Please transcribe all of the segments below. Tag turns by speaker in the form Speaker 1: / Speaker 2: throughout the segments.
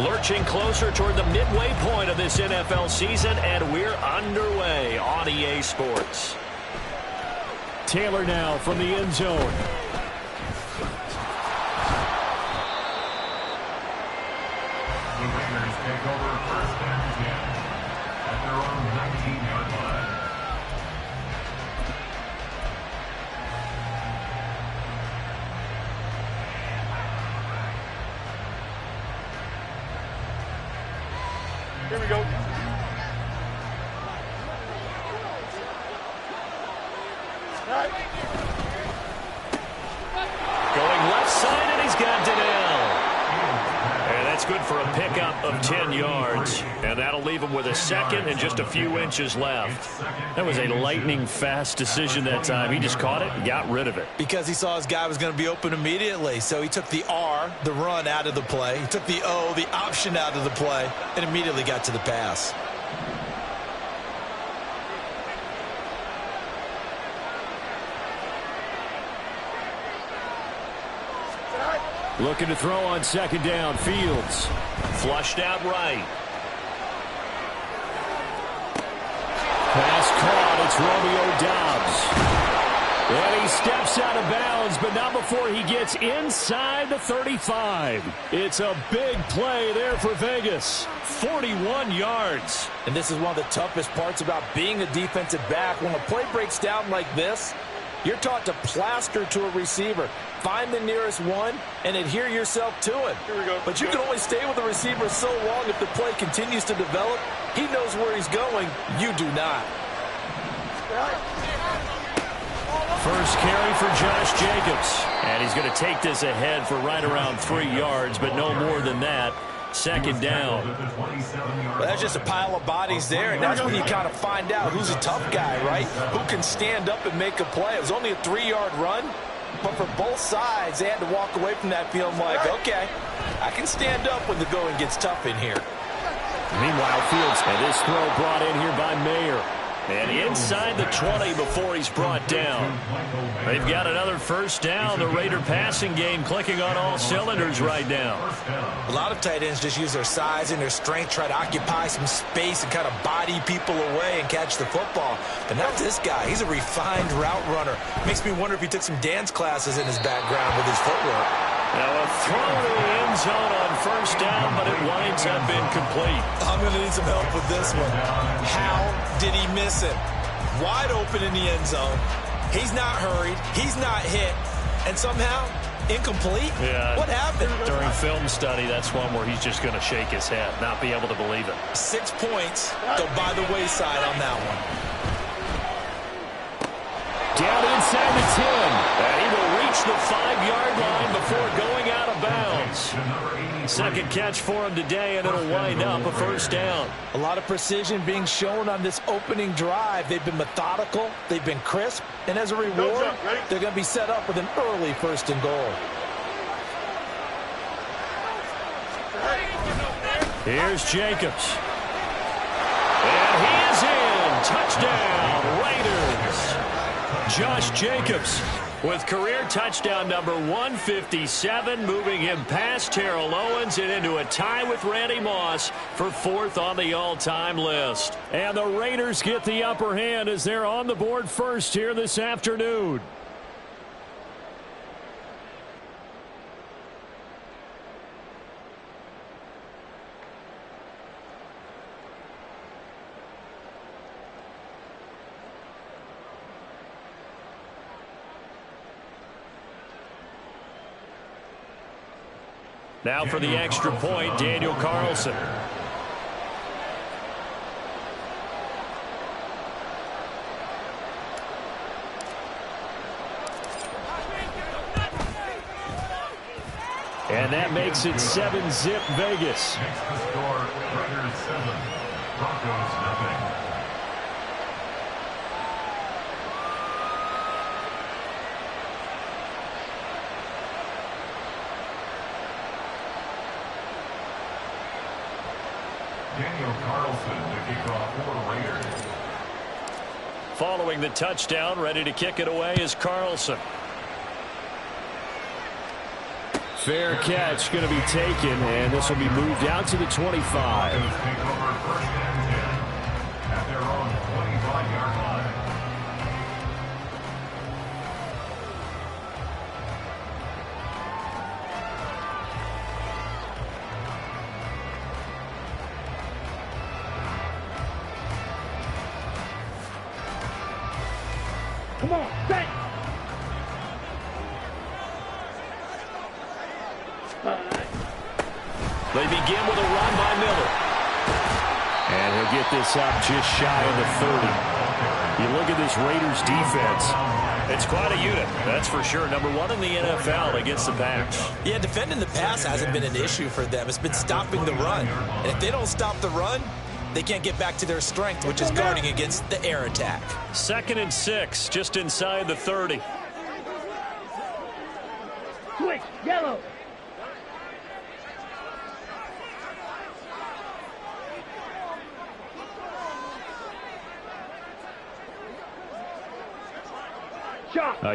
Speaker 1: Lurching closer toward the midway point of this NFL season, and we're underway on EA Sports.
Speaker 2: Taylor now from the end zone.
Speaker 3: The Raiders take over first and 10 at their own 19-yard line.
Speaker 4: Here we go.
Speaker 1: Going left side, and he's got Donnell. And that's good for a pickup of 10 yards. And that'll leave him with a second and just a few inches left. That was a lightning-fast decision that time. He just caught it and got rid of it.
Speaker 5: Because he saw his guy was going to be open immediately. So he took the R, the run, out of the play. He took the O, the option, out of the play, and immediately got to the pass.
Speaker 2: Looking to throw on second down. Fields.
Speaker 1: Flushed out right.
Speaker 2: Pass caught. It's Romeo Doubs. And he steps out of bounds, but not before he gets inside the 35. It's a big play there for Vegas. 41 yards.
Speaker 6: And this is one of the toughest parts about being a defensive back. When a play breaks down like this, you're taught to plaster to a receiver. Find the nearest one and adhere yourself to it.
Speaker 4: Here we go.
Speaker 6: But you can only stay with the receiver so long if the play continues to develop. He knows where he's going. You do not.
Speaker 1: First carry for Josh Jacobs. And he's going to take this ahead for right around 3 yards, but no more than that. Second down.
Speaker 6: Well, that's just a pile of bodies there, and that's when you kind of find out who's a tough guy, right? Who can stand up and make a play. It was only a 3-yard run, but for both sides, they had to walk away from that feeling like, okay, I can stand up when the going gets tough in here.
Speaker 2: Meanwhile, Fields, and this throw brought in here by Mayer.
Speaker 1: And inside the 20 before he's brought down. They've got another first down. The Raider passing game clicking on all cylinders right now.
Speaker 5: A lot of tight ends just use their size and their strength, try to occupy some space and kind of body people away and catch the football. But not this guy. He's a refined route runner. Makes me wonder if he took some dance classes in his background with his footwork.
Speaker 1: Now a throw to the end zone on first down, but it winds up incomplete.
Speaker 5: I'm going to need some help with this one. How did he miss it? Wide open in the end zone. He's not hurried. He's not hit. And somehow, incomplete?
Speaker 1: Yeah.
Speaker 5: What happened?
Speaker 1: During film study, that's one where he's just going to shake his head, not be able to believe it.
Speaker 5: 6 points go by the wayside on that one.
Speaker 2: Down inside the 10.
Speaker 1: And he will reach the 5-yard line before going out of bounds. Second catch for him today, and it'll wind up a first down.
Speaker 6: A lot of precision being shown on this opening drive. They've been methodical, they've been crisp, and as a reward, they're going to be set up with an early first and goal.
Speaker 1: Here's Jacobs. And he is in. Touchdown, Raiders. Josh Jacobs with career touchdown number 157, moving him past Terrell Owens and into a tie with Randy Moss for 4th on the all-time list.
Speaker 2: And the Raiders get the upper hand as they're on the board first here this afternoon.
Speaker 1: Now for the extra point, Daniel Carlson.
Speaker 2: And that makes it 7-zip Vegas.
Speaker 3: Next to score, Raiders 7, Broncos nothing. Daniel Carlson to kick off for Raiders.
Speaker 1: Following the touchdown, ready to kick it away is Carlson.
Speaker 2: Fair catch going to be taken, and this will be moved out to the 25.
Speaker 3: Take over first and 10 at their own 25-yard line.
Speaker 4: Come on, set.
Speaker 1: They begin with a run by Miller.
Speaker 2: And he'll get this up just shy of the 30. You look at this Raiders defense.
Speaker 1: It's quite a unit, that's for sure. Number one in the NFL against the pass.
Speaker 5: Yeah, defending the pass hasn't been an issue for them. It's been stopping the run. And if they don't stop the run, they can't get back to their strength, which is guarding against the air attack.
Speaker 1: 2nd and 6, just inside the 30.
Speaker 4: Switch, yellow.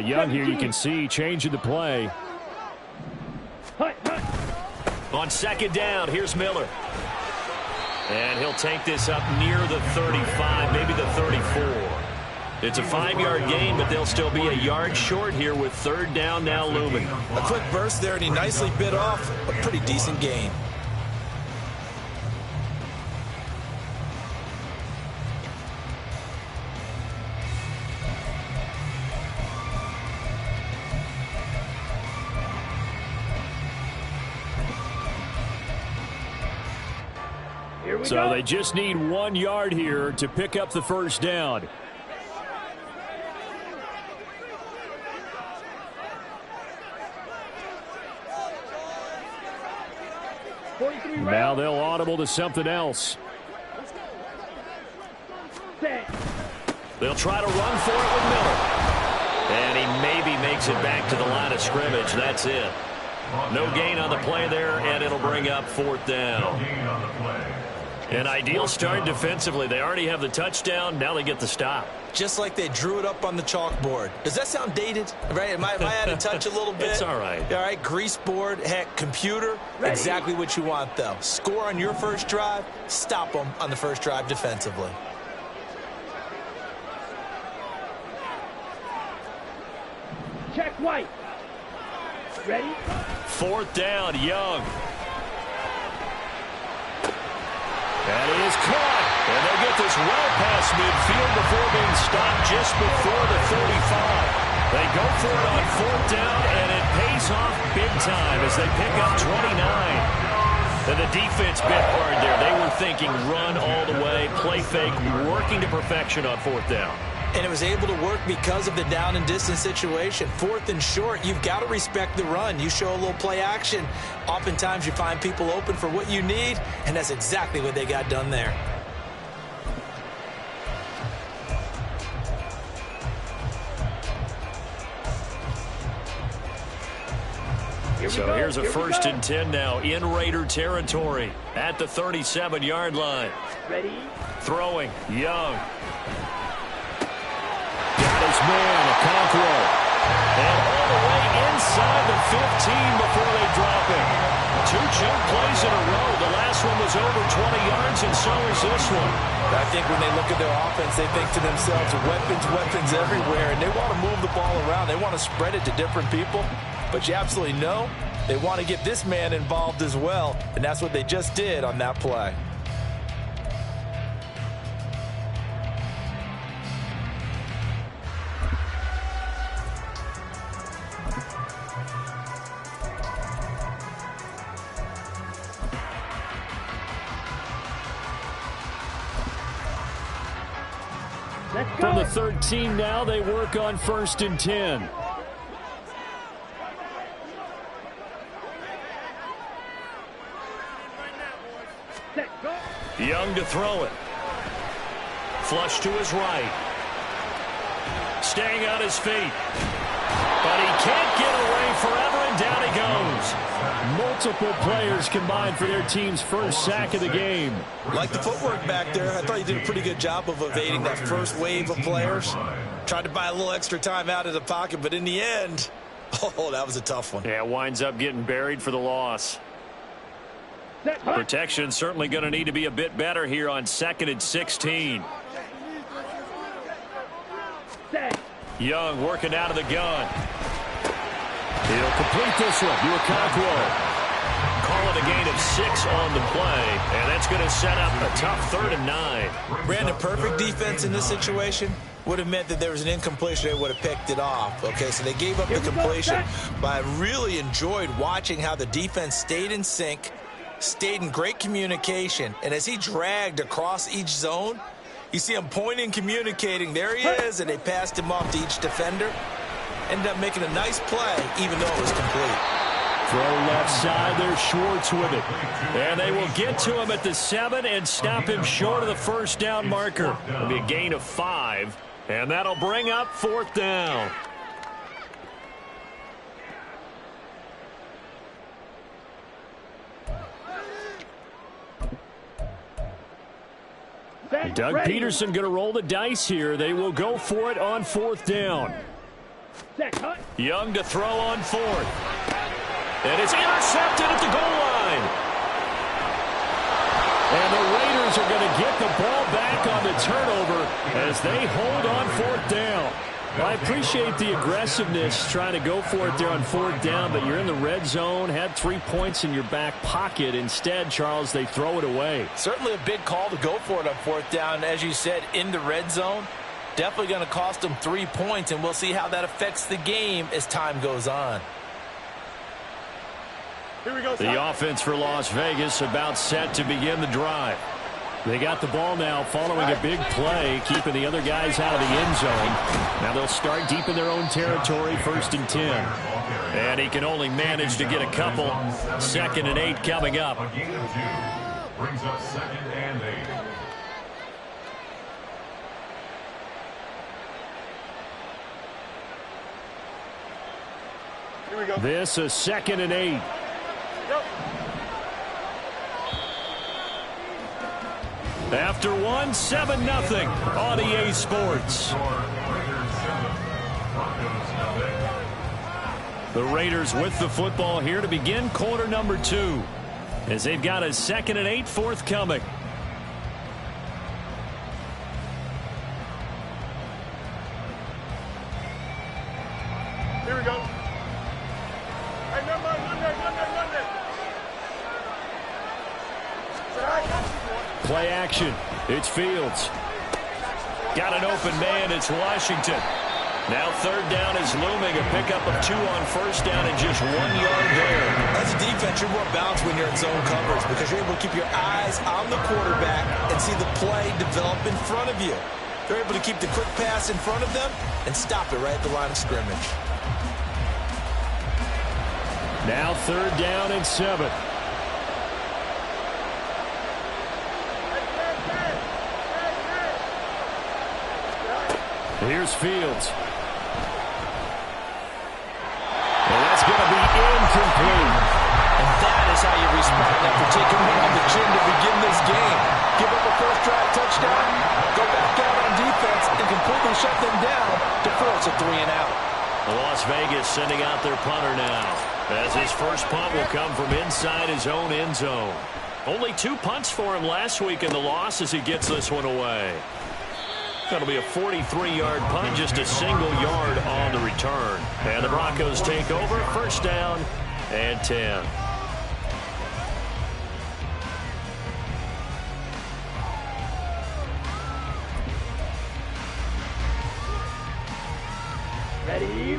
Speaker 2: Young here, you can see, changing the play.
Speaker 1: On 2nd down, here's Miller. And he'll take this up near the 35, maybe the 34. It's a 5-yard gain, but they'll still be a yard short here with 3rd down now looming.
Speaker 5: A quick burst there, and he nicely bit off a pretty decent gain.
Speaker 2: So they just need 1 yard here to pick up the 1st down. Now they'll audible to something else.
Speaker 1: They'll try to run for it with Miller. And he maybe makes it back to the line of scrimmage. That's it. No gain on the play there, and it'll bring up 4th down. An ideal start defensively. They already have the touchdown. Now they get the stop.
Speaker 5: Just like they drew it up on the chalkboard. Does that sound dated? Right? Am I out of touch a little bit?
Speaker 1: It's all right.
Speaker 5: All right, grease board, heck, computer. Ready. Exactly what you want, though. Score on your first drive, stop them on the first drive defensively.
Speaker 4: Check white. Ready?
Speaker 1: 4th down, Young.
Speaker 2: That is caught.
Speaker 1: And they'll get this well past midfield before being stopped just before the 35. They go for it on 4th down, and it pays off big time as they pick up 29. And the defense bit hard there. They were thinking run all the way, play fake, working to perfection on 4th down.
Speaker 5: And it was able to work because of the down and distance situation. 4th and short, you've got to respect the run. You show a little play action. Oftentimes you find people open for what you need, and that's exactly what they got done there.
Speaker 1: So here's a 1st and 10 now in Raider territory at the 37-yard line.
Speaker 4: Ready?
Speaker 1: Throwing, Young.
Speaker 2: Got his man, Okonkwo.
Speaker 1: And all the way inside the 15 before they drop him. 2 choke plays in a row. The last one was over 20 yards, and so is this one.
Speaker 6: I think when they look at their offense, they think to themselves, weapons everywhere, and they want to move the ball around. They want to spread it to different people. But you absolutely know they want to get this man involved as well, and that's what they just did on that play.
Speaker 2: From the 13 now, they work on 1st and 10.
Speaker 1: Young to throw it. Flush to his right. Staying on his feet. But he can't get away forever, and down he goes.
Speaker 2: Multiple players combined for their team's first sack of the game.
Speaker 5: Like the footwork back there, I thought he did a pretty good job of evading that first wave of players. Tried to buy a little extra time out of the pocket, but in the end, Oh, that was a tough one.
Speaker 2: Yeah, winds up getting buried for the loss. Protection certainly going to need to be a bit better here on 2nd and 16. Young working out of the gun. He'll complete this one. Okonkwo. Call it a gain of 6 on the play, and that's going to set up a tough 3rd and 9.
Speaker 5: Brandon, perfect defense in this situation would have meant that there was an incompletion. They would have picked it off. Okay, so they gave up the completion, but I really enjoyed watching how the defense stayed in sync, stayed in great communication, and as he dragged across each zone, you see him pointing, communicating. There he is, and they passed him off to each defender. Ended up making a nice play, even though it was complete.
Speaker 2: Throw left side, there's Schwartz with it. And they will get to him at the 7 and stop him short of the first down marker. It'll be a gain of 5, and that'll bring up 4th down. Doug Peterson going to roll the dice here. They will go for it on 4th down. Young to throw on 4th. And it's intercepted at the goal line. And the Raiders are going to get the ball back on the turnover as they hold on 4th down. Well, I appreciate the aggressiveness trying to go for it there on 4th down, but you're in the red zone, had 3 points in your back pocket. Instead, Charles, they throw it away.
Speaker 6: Certainly a big call to go for it on 4th down. As you said, in the red zone, definitely going to cost them 3 points, and we'll see how that affects the game as time goes on.
Speaker 4: Here we go,
Speaker 2: the offense for Las Vegas about set to begin the drive. They got the ball now following a big play, keeping the other guys out of the end zone. Now they'll start deep in their own territory, 1st and 10. And he can only manage to get a couple. 2nd and 8 coming up.
Speaker 3: A gain of 2 brings up 2nd and 8.
Speaker 4: Here we go.
Speaker 2: This is 2nd and 8. After 1, 7-0 on EA Sports. The Raiders with the football here to begin quarter number 2, as they've got a 2nd and 8 forthcoming.
Speaker 4: Here we go.
Speaker 2: Play action. It's Fields. Got an open man. It's Washington. Now 3rd down is looming. A pickup of 2 on 1st down and just 1 yard there.
Speaker 5: As a defense, you're more balanced when you're in zone coverage because you're able to keep your eyes on the quarterback and see the play develop in front of you. They're able to keep the quick pass in front of them and stop it right at the line of scrimmage.
Speaker 2: Now 3rd down and 7. Here's Fields. And that's going to be incomplete.
Speaker 6: And that is how you respond after taking one on the chin to begin this game. Give up a first drive touchdown, go back out on defense, and completely shut them down to force a 3 and out.
Speaker 2: Las Vegas sending out their punter now, as his first punt will come from inside his own end zone. Only 2 punts for him last week in the loss as he gets this one away. That'll be a 43-yard punt, just a single yard on the return. And the Broncos take over, 1st down and 10.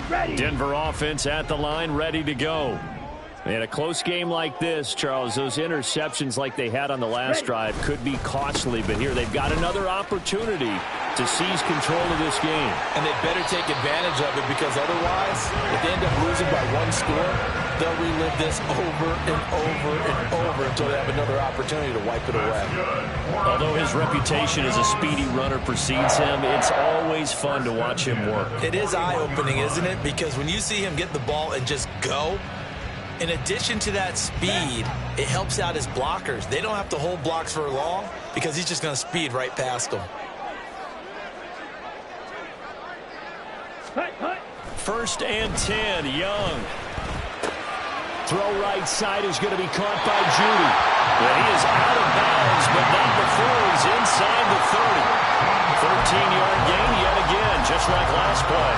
Speaker 4: Ready.
Speaker 2: Denver offense at the line, ready to go. In a close game like this, Charles, those interceptions like they had on the last drive could be costly, but here they've got another opportunity to seize control of this game.
Speaker 6: And they better take advantage of it because otherwise, if they end up losing by 1 score, they'll relive this over and over and over until they have another opportunity to wipe it away.
Speaker 2: Although his reputation as a speedy runner precedes him, it's always fun to watch him work.
Speaker 5: It is eye-opening, isn't it? Because when you see him get the ball and just go, in addition to that speed, it helps out his blockers. They don't have to hold blocks for long because he's just going to speed right past them.
Speaker 2: 1st and 10. Young. Throw right side is going to be caught by Judy. And he is out of bounds, but not before he's inside the 30. 13-yard gain yet again, just like last play.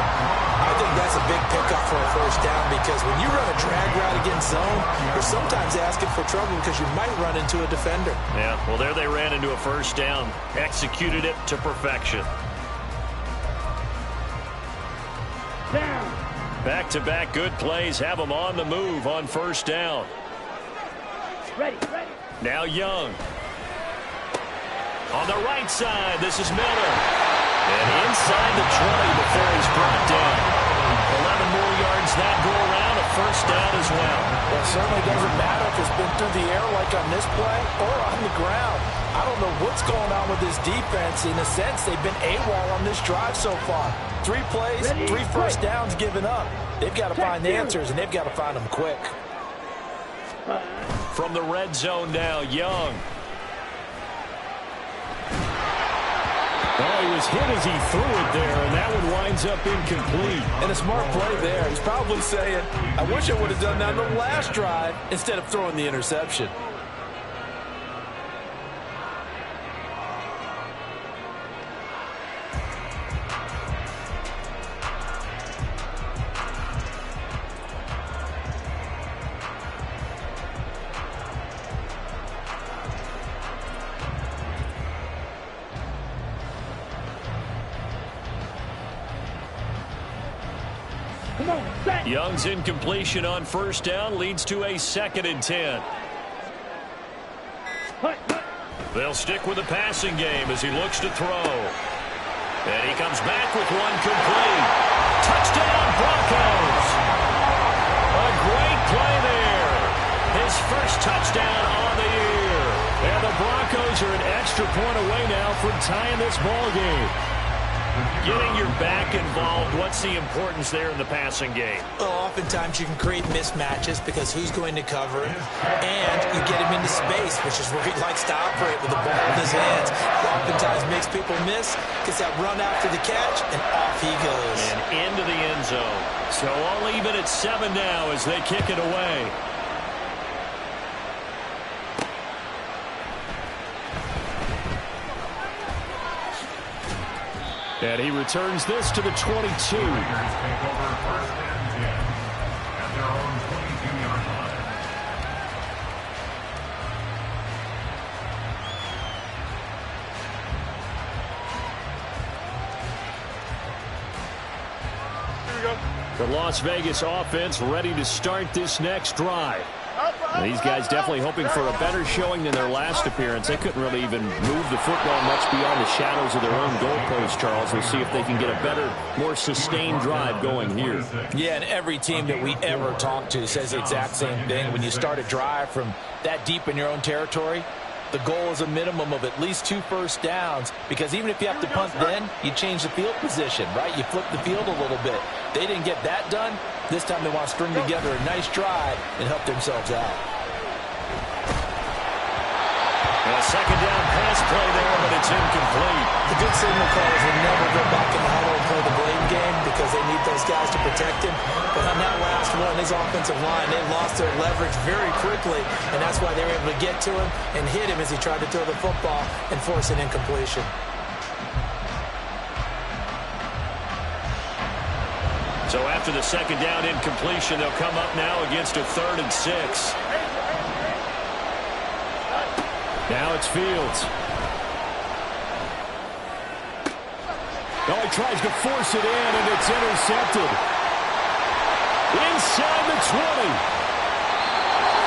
Speaker 5: I think that's a big pickup for a 1st down because when you run a drag route against zone, you're sometimes asking for trouble because you might run into a defender.
Speaker 1: Yeah, well, there they ran into a 1st down. Executed it to perfection.
Speaker 4: Down.
Speaker 2: Back-to-back good plays have them on the move on 1st down.
Speaker 4: Ready, ready.
Speaker 2: Now Young. On the right side, this is Miller. And inside the 20 before he's brought down. 11 more yards that go around, a 1st down as well.
Speaker 6: Well, it certainly doesn't matter if it's been through the air like on this play or on the ground. I don't know what's going on with this defense. In a sense, they've been AWOL on this drive so far. 3 plays, 3 1st downs given up. They've got to find the answers, and they've got to find them quick.
Speaker 2: From the red zone now, Young. Oh, he was hit as he threw it there, and that one winds up incomplete.
Speaker 6: And a smart play there. He's probably saying, I wish I would have done that on the last drive instead of throwing the interception.
Speaker 2: Young's incompletion on 1st down leads to a 2nd and 10. They'll stick with the passing game as he looks to throw. And he comes back with one complete. Touchdown, Broncos! A great play there. His 1st touchdown on the year. And the Broncos are an extra point away now from tying this ball game. Getting your back involved, what's the importance there in the passing game?
Speaker 5: Well, oftentimes you can create mismatches because who's going to cover him, and you get him into space, which is where he likes to operate with the ball in his hands. Oftentimes makes people miss, gets that run after the catch, and off he goes.
Speaker 2: And into the end zone. So all even at 7 now as they kick it away. And he returns this to the 22.
Speaker 3: Take over 1st and 10 at their own 22-yard line.
Speaker 4: Here we go.
Speaker 2: The Las Vegas offense ready to start this next drive. These guys definitely hoping for a better showing than their last appearance. They couldn't really even move the football much beyond the shadows of their own goalpost, Charles. We'll see if they can get a better, more sustained drive going here.
Speaker 6: Yeah, and every team that we ever talk to says the exact same thing. When you start a drive from that deep in your own territory, the goal is a minimum of at least 2 1st downs, because even if you have to punt then, you change the field position, right? You flip the field a little bit. They didn't get that done. This time they want to string together a nice drive and help themselves out.
Speaker 2: And a 2nd down pass play there, but it's incomplete.
Speaker 5: The good signal callers will never go back in the huddle and play the blame game because they need those guys to protect him. But on that last one, his offensive line, they lost their leverage very quickly, and that's why they were able to get to him and hit him as he tried to throw the football and force an incompletion.
Speaker 2: So after the 2nd down incompletion, they'll come up now against a 3rd and 6. Now it's Fields. Oh, he tries to force it in, and it's intercepted. Inside the 20.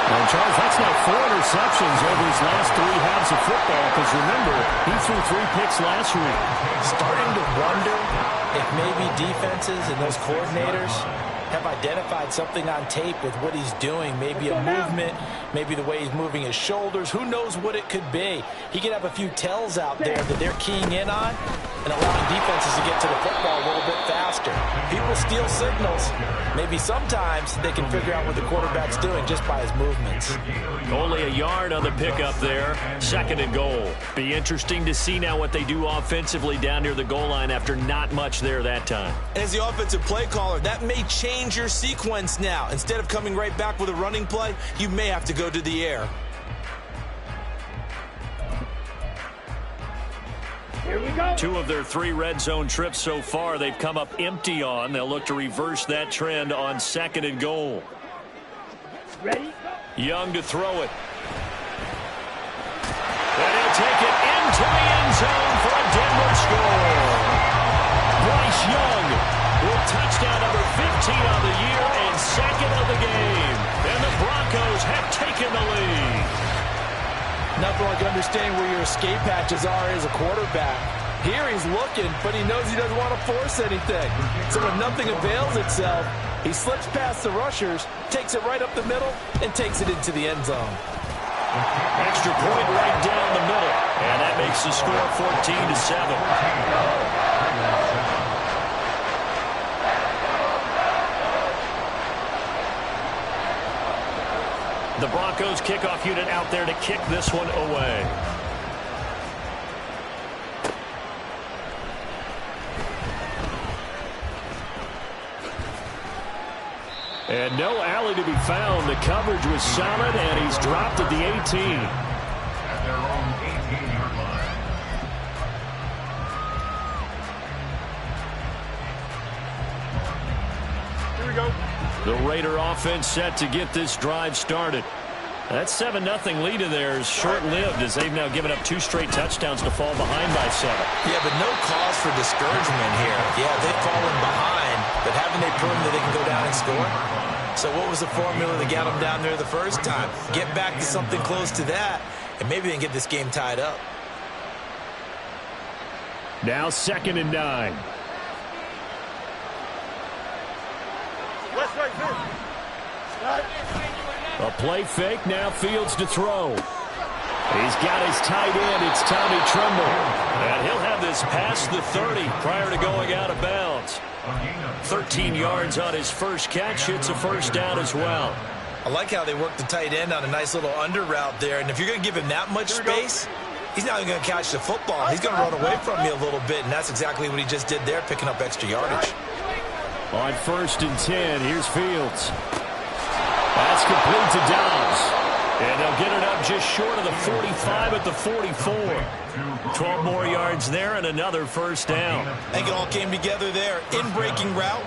Speaker 2: And Charles, that's now 4 interceptions over his last 3 halves of football, because remember, he threw 3 picks last week.
Speaker 5: Starting to wonder if maybe defenses and those coordinators have identified something on tape with what he's doing. Maybe a movement, maybe the way he's moving his shoulders. Who knows what it could be? He could have a few tells out there that they're keying in on and allowing defenses to get to the football a little bit
Speaker 6: faster. People steal signals. Maybe sometimes they can figure out what the quarterback's doing just by his movements.
Speaker 1: Only a yard on the pickup there. 2nd and goal. Be interesting to see now what they do offensively down near the goal line after not much there that time.
Speaker 6: As the offensive play caller, that may change your sequence now. Instead of coming right back with a running play, you may have to go to the air.
Speaker 4: Here we go.
Speaker 1: 2 of their 3 red zone trips so far they've come up empty on. They'll look to reverse that trend on 2nd and goal.
Speaker 4: Ready?
Speaker 1: Young to throw it. And he'll take it into the end zone for a Denver score. Bryce Young with touchdown number 15 on the year and 2nd of the game. And the Broncos have taken the lead.
Speaker 6: Nothing like understanding where your escape hatches are as a quarterback. Here he's looking, but he knows he doesn't want to force anything. So when nothing avails itself, he slips past the rushers, takes it right up the middle, and takes it into the end zone.
Speaker 1: Extra point right down the middle. And that makes the score 14-7. The Broncos kickoff unit out there to kick this one away. And no alley to be found. The coverage was solid, and he's dropped at the 18.
Speaker 3: At their own 18-yard line.
Speaker 4: Here we go.
Speaker 1: The Raider offense set to get this drive started. That 7-0 lead in there is short-lived as they've now given up 2 straight touchdowns to fall behind by 7.
Speaker 6: Yeah, but no cause for discouragement here. Yeah, they've fallen behind, but haven't they proven that they can go down and score? So what was the formula that got them down there the first time? Get back to something close to that, and maybe they can get this game tied up.
Speaker 1: Now 2nd and 9.
Speaker 4: West right here.
Speaker 1: A play fake, now Fields to throw. He's got his tight end, it's Tommy Tremble. And he'll have this past the 30 prior to going out of bounds. 13 yards on his first catch, it's a first down as well.
Speaker 6: I like how they work the tight end on a nice little under route there, and if you're going to give him that much space, he's not even going to catch the football. He's going to run away from you a little bit, and that's exactly what he just did there, picking up extra yardage.
Speaker 1: On 1st and 10, here's Fields. That's complete to Dobbs. And they'll get it up just short of the 45 at the 44. 12 more yards there and another first down.
Speaker 6: I think it all came together there. In-breaking route,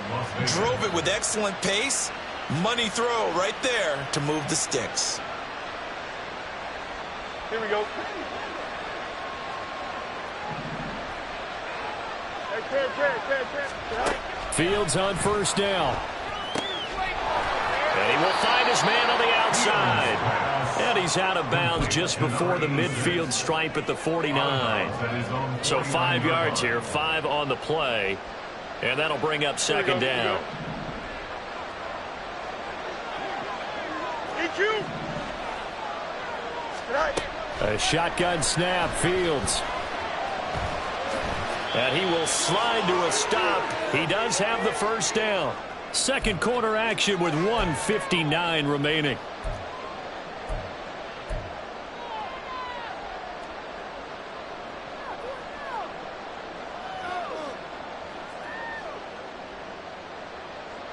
Speaker 6: drove it with excellent pace. Money throw right there to move the sticks.
Speaker 4: Here we go.
Speaker 1: Fields on first down. And he will find his man on the outside. And he's out of bounds just before the midfield stripe at the 49. So 5 yards here, 5 on the play. And that'll bring up 2nd down. A shotgun snap, Fields. And he will slide to a stop. He does have the first down. Second quarter action with 1:59 remaining.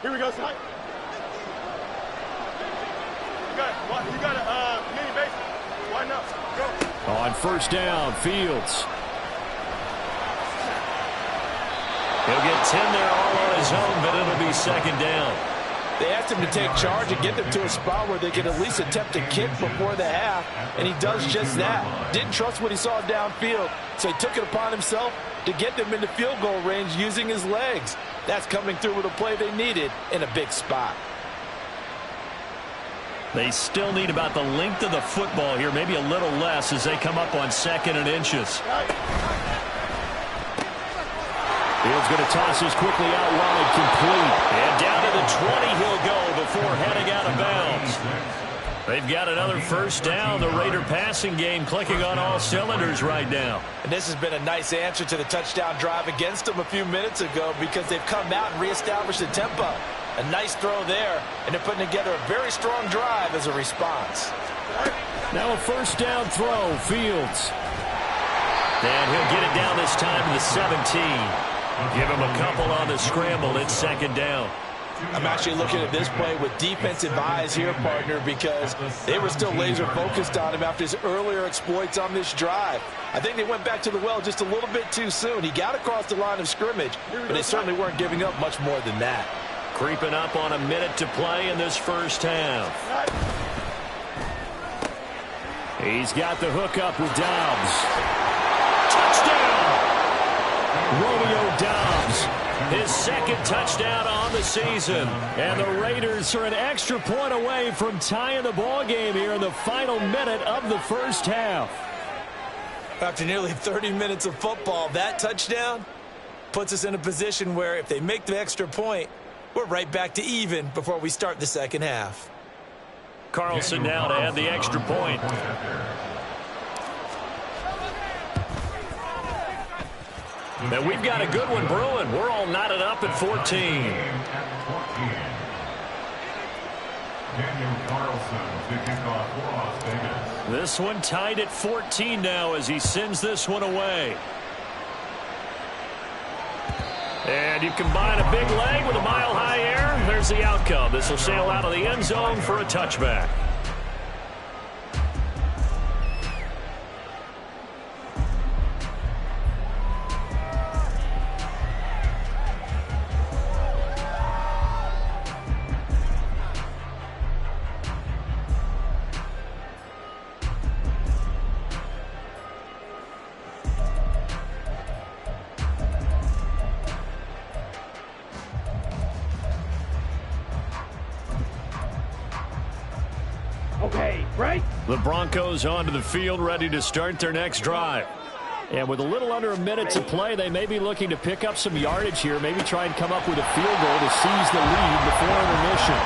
Speaker 4: Here we go, son. You got a mini base. Why not? Go.
Speaker 1: On first down, Fields. He'll get 10 there all on his own, but it'll be 2nd down.
Speaker 6: They asked him to take charge and get them to a spot where they could at least attempt a kick before the half, and he does just that. Didn't trust what he saw downfield, so he took it upon himself to get them into field goal range using his legs. That's coming through with a play they needed in a big spot.
Speaker 1: They still need about the length of the football here, maybe a little less as they come up on 2nd and inches. Fields going to toss this quickly out while it complete. And down to the 20 he'll go before heading out of bounds. They've got another first down. The Raider passing game clicking on all cylinders right now.
Speaker 6: And this has been a nice answer to the touchdown drive against them a few minutes ago because they've come out and reestablished the tempo. A nice throw there, and they're putting together a very strong drive as a response.
Speaker 2: Now a first down throw, Fields.
Speaker 1: And he'll get it down this time to the 17. Give him a couple on the scramble. It's second down.
Speaker 6: I'm actually looking at this play with defensive eyes here, partner, because they were still laser focused on him after his earlier exploits on this drive. I think they went back to the well just a little bit too soon. He got across the line of scrimmage, but they certainly weren't giving up much more than that.
Speaker 1: Creeping up on a minute to play in this first half.
Speaker 2: He's got the hook up with Dobbs.
Speaker 1: Touchdown!
Speaker 2: Romeo Dobbs.
Speaker 1: His second touchdown on the season.
Speaker 2: And the Raiders are an extra point away from tying the ball game here in the final minute of the first half.
Speaker 6: After nearly 30 minutes of football, that touchdown puts us in a position where if they make the extra point, we're right back to even before we start the second half.
Speaker 1: Carlson now to add the extra point. Now we've got a good one brewing. We're all knotted up at 14. This one tied at 14 now as he sends this one away. And you combine a big leg with a mile-high air. There's the outcome. This will sail out of the end zone for a touchback. The Broncos onto the field, ready to start their next drive.
Speaker 2: And with a little under a minute to play, they may be looking to pick up some yardage here, maybe try and come up with a field goal to seize the lead before intermission.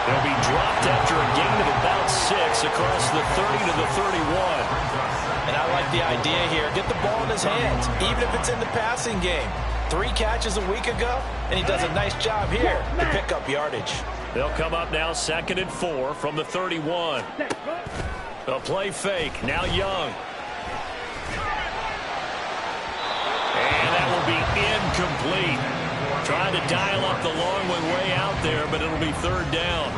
Speaker 1: They'll be dropped after a gain of about 6 across the 30 to the 31.
Speaker 6: And I like the idea here. Get the ball in his hands, even if it's in the passing game. 3 catches a week ago, and he does a nice job here to pick up yardage.
Speaker 1: They'll come up now 2nd and 4 from the 31. A play fake. Now Young. And that will be incomplete. Trying to dial up the long one way out there, but it'll be 3rd down.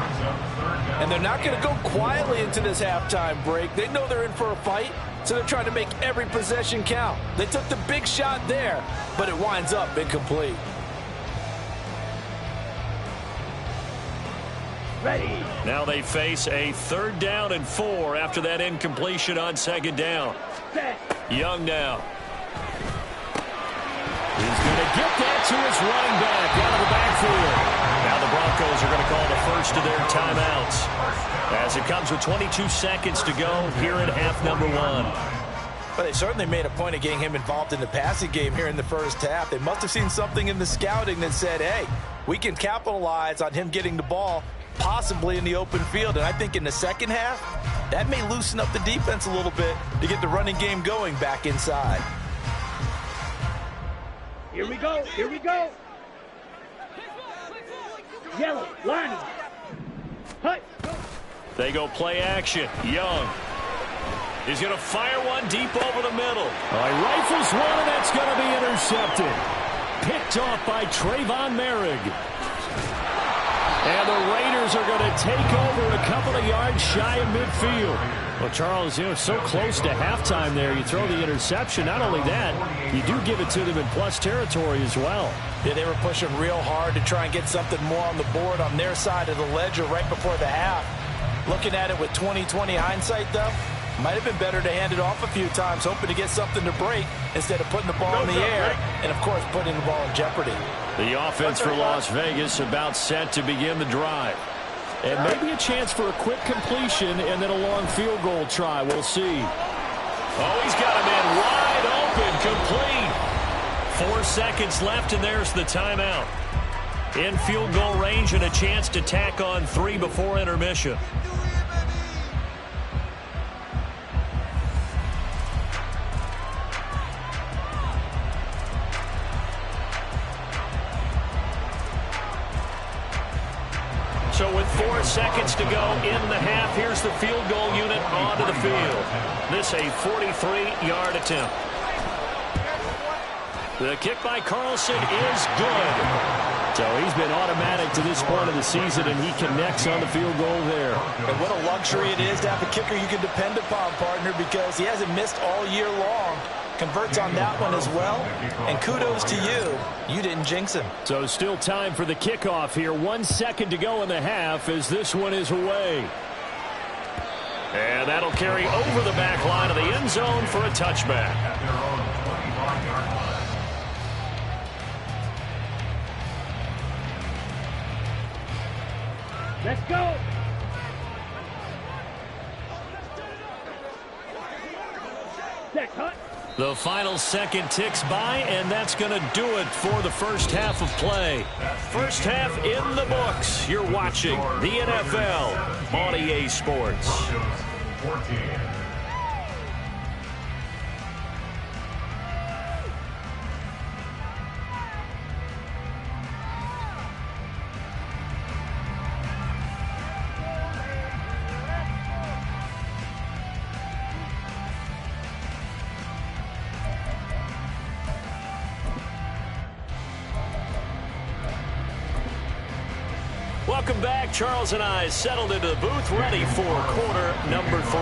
Speaker 6: And they're not going to go quietly into this halftime break. They know they're in for a fight, so they're trying to make every possession count. They took the big shot there, but it winds up incomplete.
Speaker 1: Ready. Now they face a 3rd down and 4 after that incompletion on 2nd down. Young now.
Speaker 2: He's going to get that to his running back out of the backfield.
Speaker 1: Now the Broncos are going to call the first of their timeouts as it comes with 22 seconds to go here in half number 1.
Speaker 6: But they certainly made a point of getting him involved in the passing game here in the first half. They must have seen something in the scouting that said, hey, we can capitalize on him getting the ball possibly in the open field. And I think in the second half, that may loosen up the defense a little bit to get the running game going back inside.
Speaker 7: Here we go. Here we go. Yellow, line. Hut.
Speaker 1: They go play action. Young. He's going to fire one deep over the middle.
Speaker 2: Rifles one, and that's going to be intercepted. Picked off by Trayvon Merrick. And the Raiders are going to take over a couple of yards shy of midfield. Well, Charles, so close to halftime there. You throw the interception. Not only that, you do give it to them in plus territory as well.
Speaker 6: Yeah, they were pushing real hard to try and get something more on the board on their side of the ledger right before the half. Looking at it with 20/20 hindsight, though, might have been better to hand it off a few times, hoping to get something to break instead of putting the ball in the air and, of course, putting the ball in jeopardy.
Speaker 1: The offense for Las Vegas about set to begin the drive.
Speaker 2: And maybe a chance for a quick completion and then a long field goal try. We'll see.
Speaker 1: Oh, he's got him in wide open, complete. 4 seconds left, and there's the timeout. In field goal range and a chance to tack on 3 before intermission. So with 4 seconds to go in the half, here's the field goal unit onto the field. This a 43-yard attempt. The kick by Carlson is good.
Speaker 2: So he's been automatic to this point of the season, and he connects on the field goal there.
Speaker 6: And what a luxury it is to have a kicker you can depend upon, partner, because he hasn't missed all year long. Converts on that one as well. And kudos to you. You didn't jinx him.
Speaker 2: So still time for the kickoff here. 1 second to go in the half as this one is away.
Speaker 1: And that'll carry over the back line of the end zone for a touchback.
Speaker 3: At their own 25-yard line.
Speaker 7: Let's go. Check, hut.
Speaker 1: The final second ticks by, and that's going to do it for the first half of play. First half in the books. You're watching the NFL on EA Sports.
Speaker 3: Broncos 14.
Speaker 1: Welcome back. Charles and I settled into the booth, ready for quarter number 3.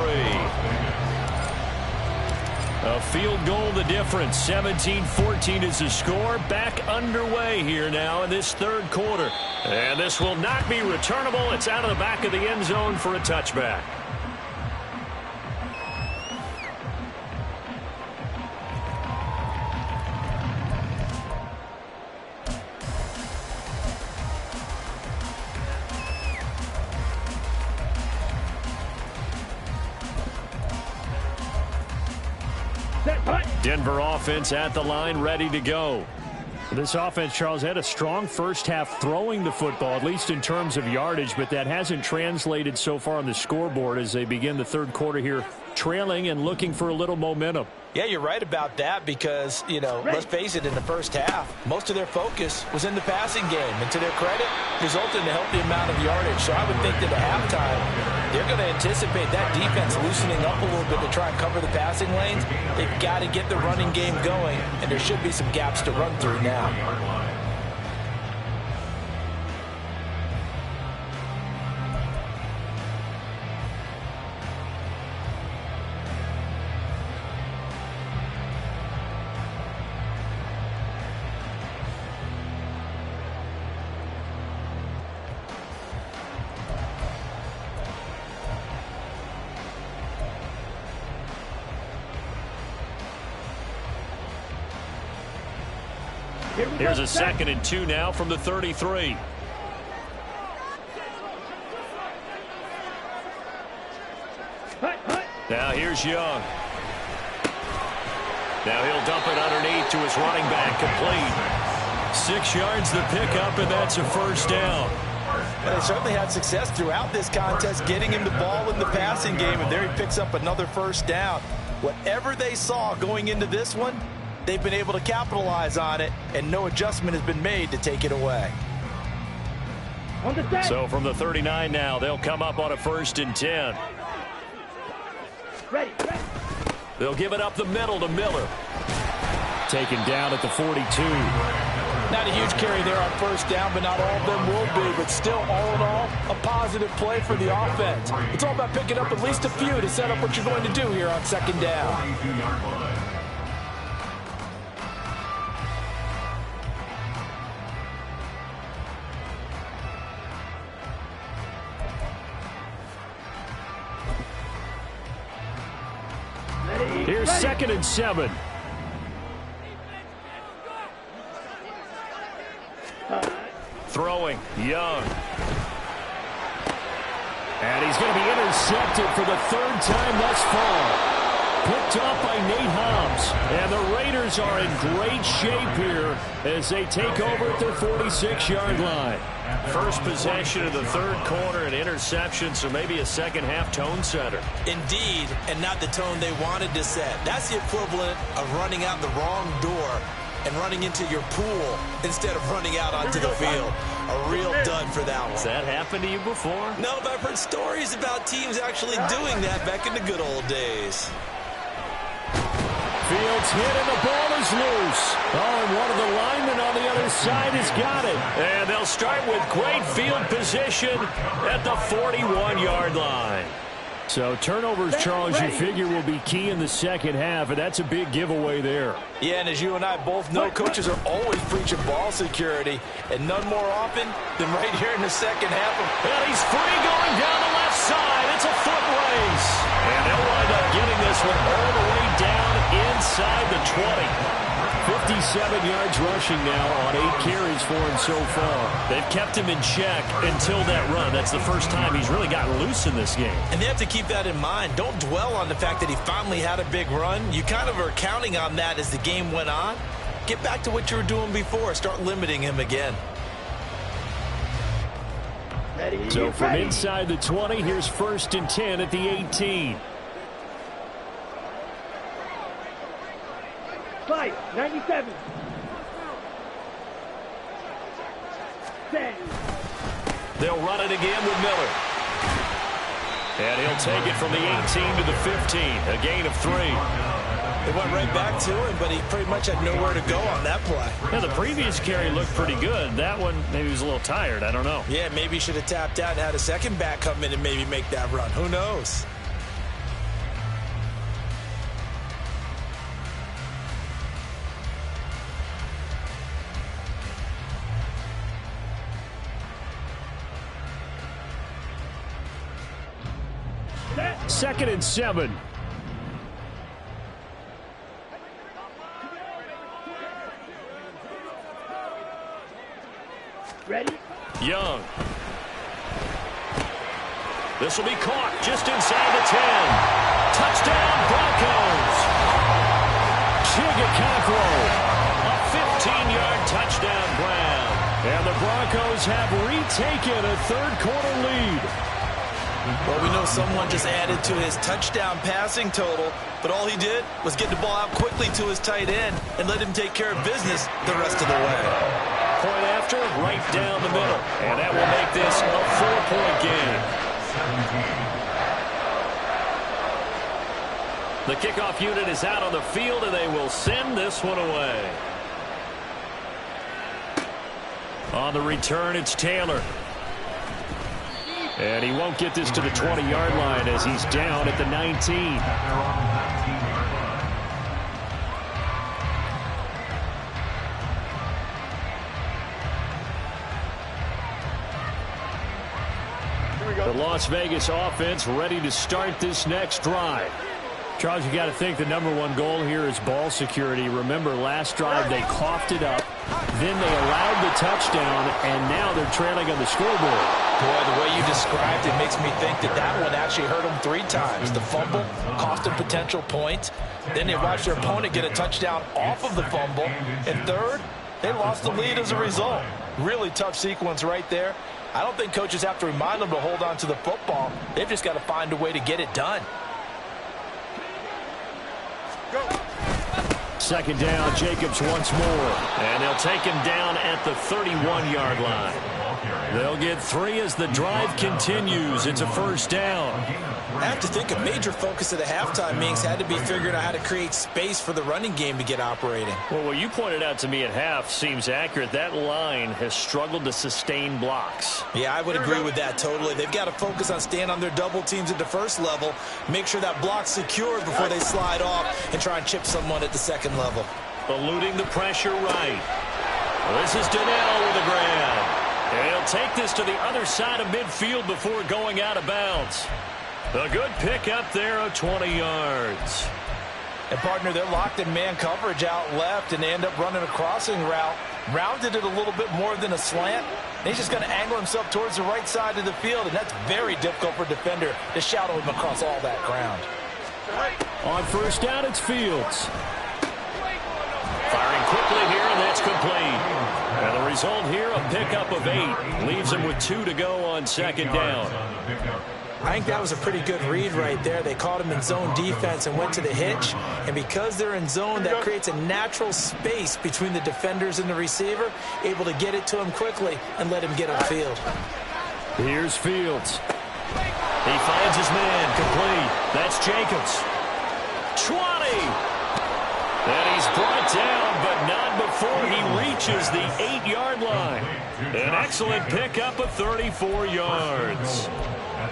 Speaker 1: A field goal the difference. 17-14 is the score. Back underway here now in this third quarter. And this will not be returnable. It's out of the back of the end zone for a touchback. Denver offense at the line, ready to go.
Speaker 2: This offense, Charles, had a strong first half throwing the football, at least in terms of yardage, but that hasn't translated so far on the scoreboard as they begin the third quarter here, trailing and looking for a little momentum.
Speaker 6: Yeah, you're right about that because, you know, let's face it, in the first half, most of their focus was in the passing game. And to their credit, resulted in a healthy amount of yardage. So I would think that at halftime, they're going to anticipate that defense loosening up a little bit to try and cover the passing lanes. They've got to get the running game going, and there should be some gaps to run through now.
Speaker 1: Here's a 2nd and 2 now from the 33. Now here's Young. Now he'll dump it underneath to his running back, complete. 6 yards the pickup, and that's a first down.
Speaker 6: And they certainly had success throughout this contest getting him the ball in the passing game, and there he picks up another first down. Whatever they saw going into this one, they've been able to capitalize on it, and no adjustment has been made to take it away.
Speaker 1: So from the 39 now, they'll come up on a 1st and 10.
Speaker 7: Ready.
Speaker 1: They'll give it up the middle to Miller.
Speaker 2: Taken down at the 42.
Speaker 6: Not a huge carry there on first down, but not all of them will be. But still, all in all, a positive play for the offense. It's all about picking up at least a few to set up what you're going to do here on 2nd down.
Speaker 2: Here's 2nd and 7.
Speaker 1: Throwing, Young.
Speaker 2: And he's going to be intercepted for the 3rd time thus far. Picked up by Nate Hobbs. And the Raiders are in great shape here as they take over at their 46-yard line.
Speaker 1: First possession of the third quarter, an interception, so maybe a second half tone setter.
Speaker 5: Indeed, and not the tone they wanted to set. That's the equivalent of running out the wrong door and running into your pool instead of running out onto the field. A real dud for that one.
Speaker 2: Has that happened to you before?
Speaker 5: No, but I've heard stories about teams actually doing that back in the good old days.
Speaker 2: Fields hit and the ball is loose. Oh, and one of the linemen on the other side has got it.
Speaker 1: And they'll start with great field position at the 41-yard line.
Speaker 2: So turnovers, Charles, you figure will be key in the second half, and that's a big giveaway there.
Speaker 6: Yeah, and as you and I both know, coaches are always preaching ball security, and none more often than right here in the second half.
Speaker 1: And he's free going down the left side. It's a foot race. And they'll wind up getting this one all the way down inside the 20.
Speaker 2: 57 yards rushing now on 8 carries for him so far.
Speaker 1: They've kept him in check until that run. That's the first time he's really gotten loose in this game.
Speaker 5: And they have to keep that in mind. Don't dwell on the fact that he finally had a big run. You kind of are counting on that as the game went on. Get back to what you were doing before. Start limiting him again.
Speaker 2: So from inside the 20, here's 1st and 10 at the 18.
Speaker 7: 97. 10.
Speaker 1: They'll run it again with Miller. And he'll take it from the 18 to the 15. A gain of 3.
Speaker 5: They went right back to him, but he pretty much had nowhere to go on that play.
Speaker 1: Yeah, the previous carry looked pretty good. That one, maybe he was a little tired. I don't know.
Speaker 5: Yeah, maybe he should have tapped out and had a second back come in and maybe make that run. Who knows?
Speaker 2: Second and 7.
Speaker 7: Ready?
Speaker 1: Young. This will be caught just inside the 10. Touchdown, Broncos. Chigakakro. A 15-yard touchdown grab.
Speaker 2: And the Broncos have retaken a third-quarter lead.
Speaker 5: Well, we know someone just added to his touchdown passing total, but all he did was get the ball out quickly to his tight end and let him take care of business the rest of the way.
Speaker 1: Point after, right down the middle. And that will make this a 4-point game. The kickoff unit is out on the field, and they will send this one away. On the return, it's Taylor. And he won't get this to the 20-yard line as he's down at the 19. The Las Vegas offense ready to start this next drive. Charles, you got to think the #1 goal here is ball security. Remember, last drive they coughed it up, then they allowed the touchdown, and now they're trailing on the scoreboard.
Speaker 5: Boy, the way you described it makes me think that that one actually hurt them 3 times. The fumble cost them potential points. Then they watched their opponent get a touchdown off of the fumble. And third, they lost the lead as a result. Really tough sequence right there. I don't think coaches have to remind them to hold on to the football. They've just got to find a way to get it done.
Speaker 2: Second down, Jacobs once more.
Speaker 1: And they'll take him down at the 31-yard line. They'll get 3 as the drive continues. It's a first down.
Speaker 5: I have to think a major focus of the halftime meetings had to be figuring out how to create space for the running game to get operating.
Speaker 1: Well, what you pointed out to me at half seems accurate. That line has struggled to sustain blocks.
Speaker 5: Yeah, I would agree with that totally. They've got to focus on staying on their double teams at the first level, make sure that block's secured before they slide off and try and chip someone at the second level.
Speaker 1: Eluding the pressure right. This is Donnell with a grab. And he'll take this to the other side of midfield before going out of bounds. A good pick up there of 20 yards.
Speaker 6: And, partner, they're locked in man coverage out left, and they end up running a crossing route. Rounded it a little bit more than a slant. And he's just going to angle himself towards the right side of the field, and that's very difficult for a defender to shadow him across all that ground.
Speaker 2: On first down, it's Fields.
Speaker 1: Firing quickly here, and that's complete. And the result here, a pickup of 8. Leaves him with 2 to go on second down.
Speaker 5: I think that was a pretty good read right there. They caught him in zone defense and went to the hitch. And because they're in zone, that creates a natural space between the defenders and the receiver, able to get it to him quickly and let him get upfield.
Speaker 2: Here's Fields.
Speaker 1: He finds his man, complete. That's Jacobs. 20. And he's brought down, but not before he reaches the 8-yard line. An excellent pickup of 34 yards.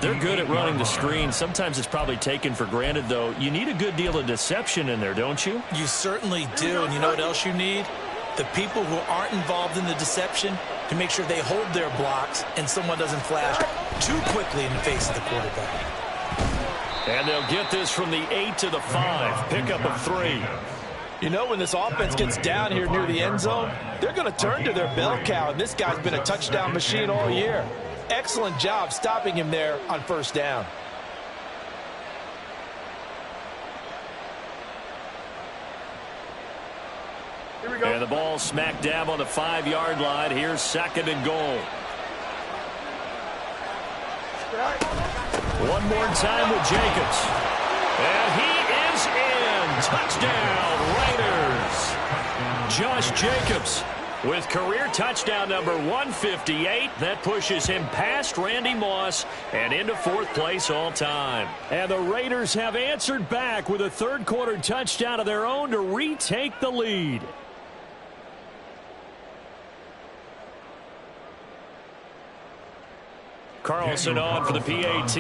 Speaker 1: They're good at running the screen. Sometimes it's probably taken for granted, though. You need a good deal of deception in there, don't you?
Speaker 5: You certainly do. And you know what else you need? The people who aren't involved in the deception to make sure they hold their blocks and someone doesn't flash too quickly in the face of the quarterback.
Speaker 1: And they'll get this from the 8 to the 5. Pickup of 3.
Speaker 6: You know, when this offense gets down here near the end zone, they're going to turn to their bell cow, and this guy's been a touchdown machine all year. Excellent job stopping him there on first down.
Speaker 4: Here we go.
Speaker 1: And the ball smack dab on the 5-yard line. Here's 2nd and goal. One more time with Jacobs. And he is in. Touchdown, Raiders. Josh Jacobs with career touchdown number 158. That pushes him past Randy Moss and into 4th place all time.
Speaker 2: And the Raiders have answered back with a third-quarter touchdown of their own to retake the lead.
Speaker 1: Carlson on for the PAT.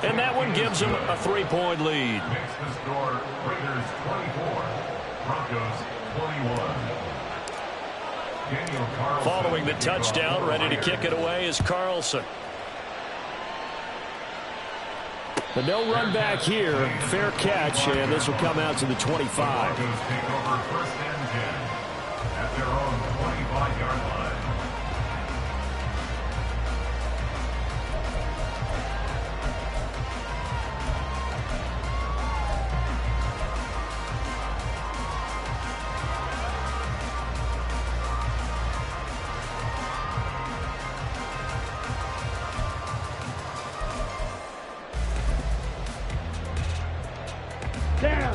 Speaker 1: And that one gives him a 3-point lead.
Speaker 3: Makes the score Raiders 24, Broncos 21. Daniel Carlson.
Speaker 1: Following the touchdown, ready to kick it away is Carlson.
Speaker 2: But no run back here. Fair catch, and this will come out to the 25.
Speaker 3: Broncos take over 1st and 10 at their own 25-yard line.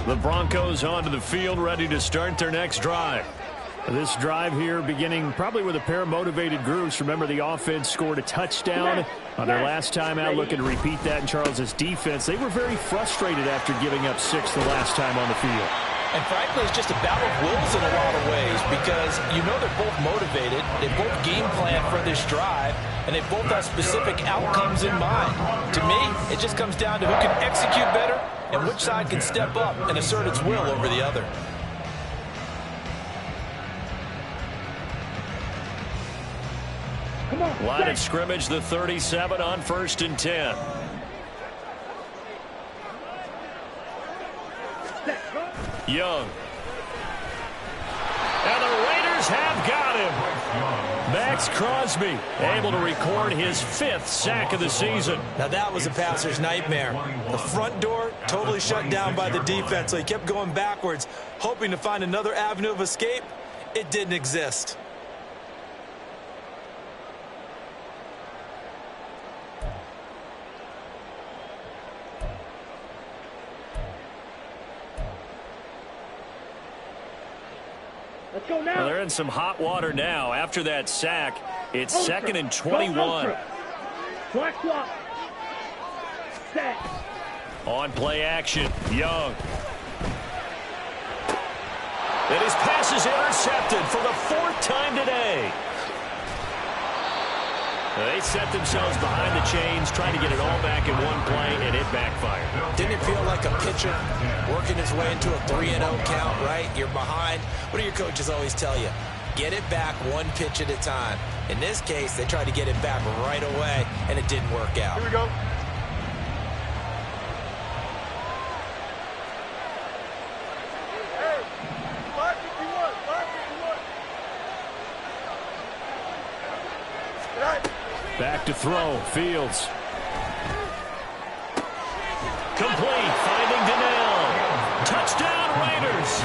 Speaker 1: The Broncos onto the field, ready to start their next drive.
Speaker 2: This drive here beginning probably with a pair of motivated groups. Remember, the offense scored a touchdown on their last time out, looking to repeat that in Charles's defense. They were very frustrated after giving up 6 the last time on the field.
Speaker 6: And frankly, it's just a battle of wills in a lot of ways because you know they're both motivated. They both game plan for this drive, and they both have specific outcomes in mind. To me, it just comes down to who can execute better and which side can step up and assert its will over the other.
Speaker 1: Line of scrimmage, the 37 on 1st and 10. Young. And the Raiders have got him. Max Crosby able to record his 5th sack of the season.
Speaker 5: Now that was a passer's nightmare. The front door totally shut down by the defense, so he kept going backwards, hoping to find another avenue of escape. It didn't exist.
Speaker 7: Let's go now.
Speaker 1: Well, they're in some hot water now. After that sack, it's 2nd and 21.
Speaker 7: Black swap. Set.
Speaker 1: On play action, Young. And his pass is intercepted for the 4th time today. They set themselves behind the chains, trying to get it all back in one play, and it backfired.
Speaker 5: Didn't it feel like a pitcher working his way into a 3-0 count, right? You're behind. What do your coaches always tell you? Get it back one pitch at a time. In this case, they tried to get it back right away, and it didn't work out.
Speaker 4: Here we go. Hey, 551, 551. Right.
Speaker 2: Back to throw. Fields.
Speaker 1: Complete, finding Donnell. Touchdown, Raiders.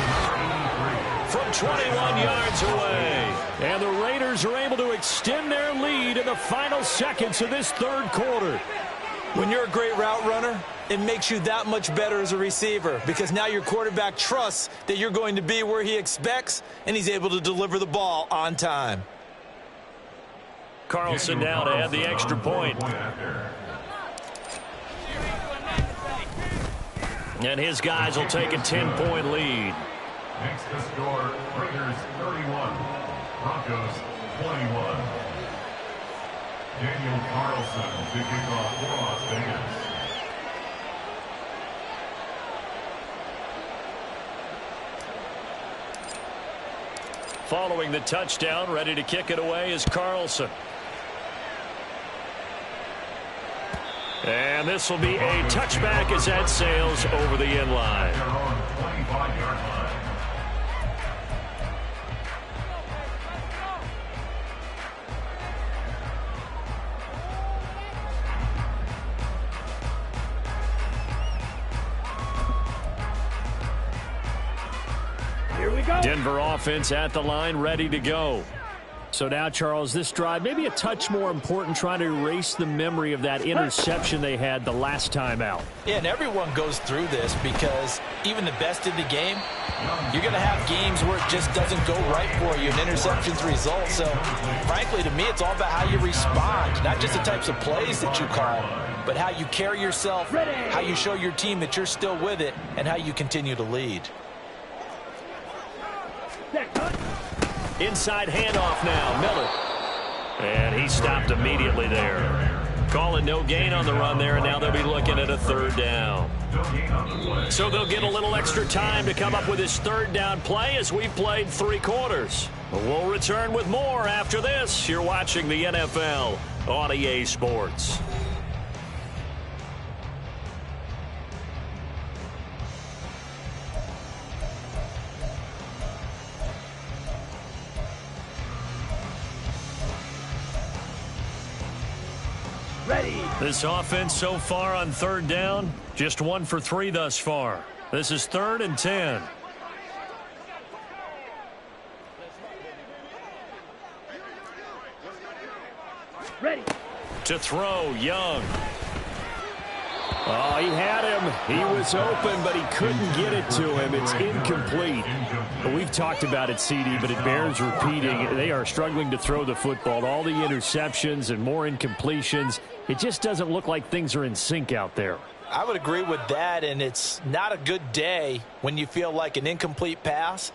Speaker 1: From
Speaker 2: 21 yards away. And the Raiders are able to extend their lead in the final seconds of this third quarter.
Speaker 5: When you're a great route runner, it makes you that much better as a receiver because now your quarterback trusts that you're going to be where he expects, and he's able to deliver the ball on time.
Speaker 2: Carlson now to add the extra point. And his guys will take a 10-point lead.
Speaker 3: Next to score, Raiders 31, Broncos 21. Daniel Carlson to kick off for Las Vegas.
Speaker 2: Following the touchdown, ready to kick it away is Carlson. And this will be a touchback as that sails over the end line.
Speaker 3: Their own 25-yard line.
Speaker 7: Here we go.
Speaker 2: Denver offense at the line, ready to go. So now, Charles, this drive maybe a touch more important, trying to erase the memory of that interception they had the last time out.
Speaker 6: Yeah, and everyone goes through this because even the best in the game, you're going to have games where it just doesn't go right for you, and interceptions result. So, frankly, to me, it's all about how you respond, not just the types of plays that you call, but how you carry yourself, how you show your team that you're still with it, and how you continue to lead.
Speaker 2: Inside handoff now, Miller. And he stopped immediately there. Calling no gain on the run there, and now they'll be looking at a third down. So they'll get a little extra time to come up with this third down play as we've played 3 quarters. We'll return with more after this. You're watching the NFL on EA Sports.
Speaker 7: Ready.
Speaker 2: This offense so far on third down, just 1 for 3 thus far. This is 3rd and 10.
Speaker 7: Ready.
Speaker 2: To throw, Young. Oh, he had him. He was open, but he couldn't get it to him. It's incomplete. We've talked about it, CD, but it bears repeating. They are struggling to throw the football. All the interceptions and more incompletions. It just doesn't look like things are in sync out there.
Speaker 6: I would agree with that, and it's not a good day when you feel like an incomplete pass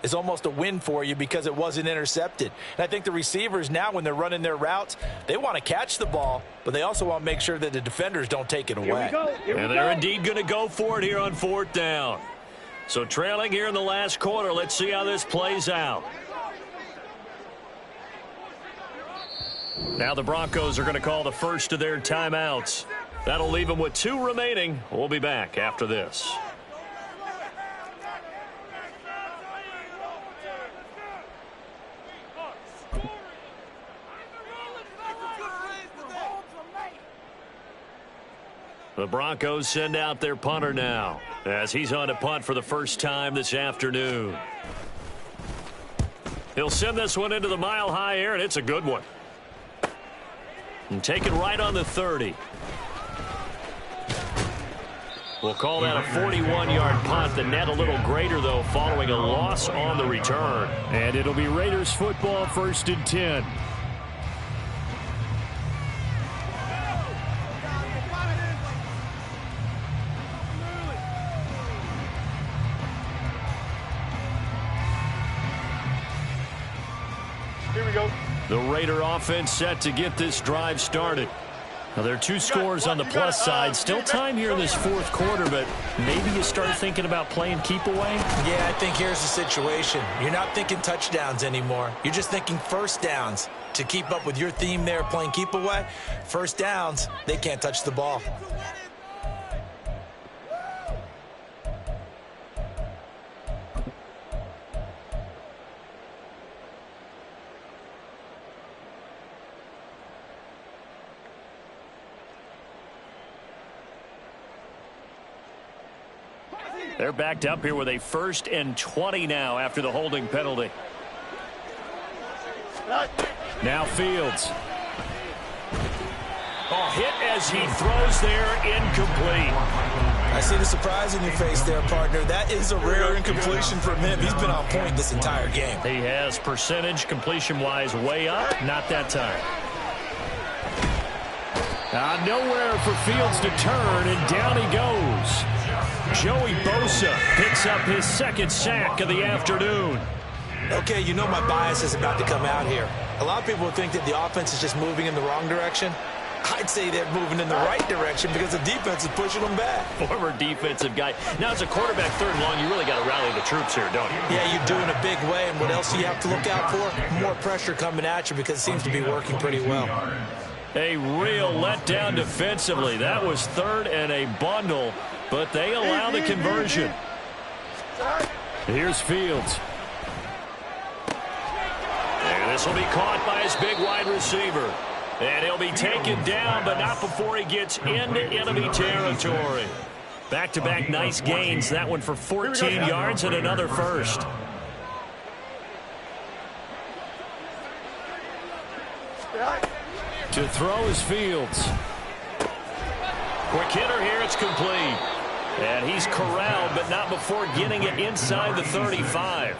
Speaker 6: is almost a win for you because it wasn't intercepted. And I think the receivers now, when they're running their routes, they want to catch the ball, but they also want to make sure that the defenders don't take it away.
Speaker 7: Here we go. Here
Speaker 2: And
Speaker 7: we
Speaker 2: they're
Speaker 7: go.
Speaker 2: indeed going to go for it here on 4th down. So trailing here in the last quarter. Let's see how this plays out. Now the Broncos are going to call the first of their timeouts. That'll leave them with 2 remaining. We'll be back after this. The Broncos send out their punter now as he's on to punt for the first time this afternoon. He'll send this one into the mile-high air, and it's a good one. And taken right on the 30. We'll call that a 41-yard punt. The net a little greater, though, following a loss on the return. And it'll be Raiders football, 1st and 10.
Speaker 4: Here we go.
Speaker 2: The Raider offense set to get this drive started. Now, there are 2 scores on the plus side. Still time here in this 4th quarter, but maybe you start thinking about playing keep away?
Speaker 5: Yeah, I think here's the situation. You're not thinking touchdowns anymore. You're just thinking first downs. To keep up with your theme there, playing keep away, first downs, they can't touch the ball.
Speaker 1: They're backed up here with a 1st and 20 now after the holding penalty. Now Fields. Oh, hit as he throws there, incomplete.
Speaker 5: I see the surprise in your face there, partner. That is a rare incompletion from him. He's been on point this entire game.
Speaker 1: He has percentage completion-wise way up. Not that time. Nowhere for Fields to turn, and down he goes. Joey Bosa picks up his 2nd sack of the afternoon.
Speaker 5: Okay, you know my bias is about to come out here. A lot of people think that the offense is just moving in the wrong direction. I'd say they're moving in the right direction because the defense is pushing them back.
Speaker 1: Former defensive guy. Now, as a quarterback 3rd and long, you really got to rally the troops here, don't you?
Speaker 5: Yeah, you do in a big way. And what else do you have to look out for? More pressure coming at you because it seems to be working pretty well.
Speaker 1: A real letdown defensively. That was 3rd and a bundle, but they allow the conversion. Here's Fields. And this will be caught by his big wide receiver. And he'll be taken down, but not before he gets into enemy territory. Back-to-back nice gains. That one for 14 yards and another 1st. To throw is Fields. Quick hitter here, it's complete. And he's corralled, but not before getting it inside the 35.